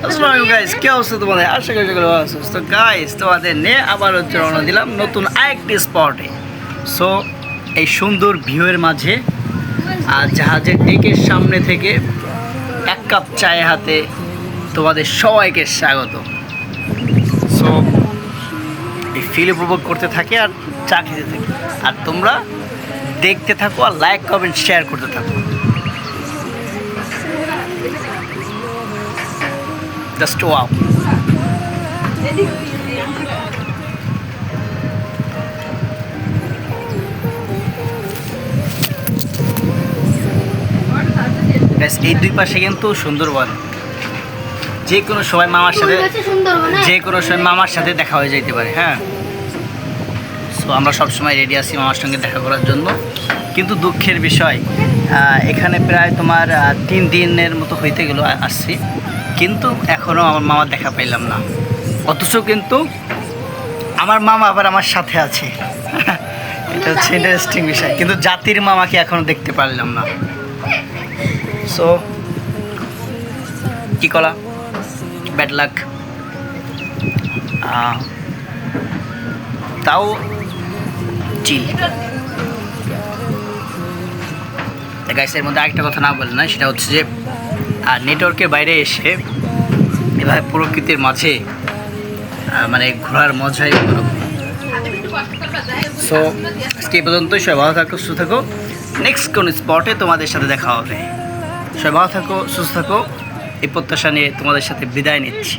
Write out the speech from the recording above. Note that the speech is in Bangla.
আসসালামু গাইস, কি অবস্থা তোমাদের? আশা করি সকলে ভালো আছো। তো গাইস, তোমাদের নিয়ে আবার রওনা দিলাম নতুন আরেকটি স্পটে। সো এই সুন্দর ভিউয়ের মাঝে আর জাহাজের ডেকের সামনে থেকে এক কাপ চায় হাতে তোমাদের সবাইকে স্বাগত। সো এই ফিল উপভোগ করতে থাকে আর চা খেতে থাকি, আর তোমরা দেখতে থাকো আর লাইক কমেন্ট শেয়ার করতে থাকো। Just wow. এই দুই পাশে কিন্তু সুন্দরবন। যে কোনো সময় মামার সাথে দেখা হয়ে যেতে পারে। হ্যাঁ, সো আমরা সবসময় রেডি আছি মামার সঙ্গে দেখা করার জন্য। কিন্তু দুঃখের বিষয়, এখানে প্রায় তোমার 3 দিনের মতো হইতে গেল আসছি, কিন্তু এখনও আমার মামার দেখা পাইলাম না। অথচ কিন্তু আমার মামা আবার আমার সাথে আছে। এটা হচ্ছে ইন্টারেস্টিং বিষয়, কিন্তু জাতির মামাকে এখনও দেখতে পারলাম না। সো কী করা, ব্যাড লাক। তাও চিল। গাইসের মধ্যে আরেকটা কথা না বলে না, সেটা হচ্ছে যে নেটওয়ার্কের বাইরে এসে এভাবে প্রকৃতির মাঝে মানে ঘোরার মজাই অন্যরকম। সো আজকে এই পর্যন্তই। সবাই ভালো থাকো, সুস্থ থাকো। নেক্সট কোন স্পটে তোমাদের সাথে দেখা হবে। সবাই ভালো থাকো, সুস্থ থাকো। এই প্রত্যাশা নিয়ে তোমাদের সাথে বিদায় নিচ্ছি।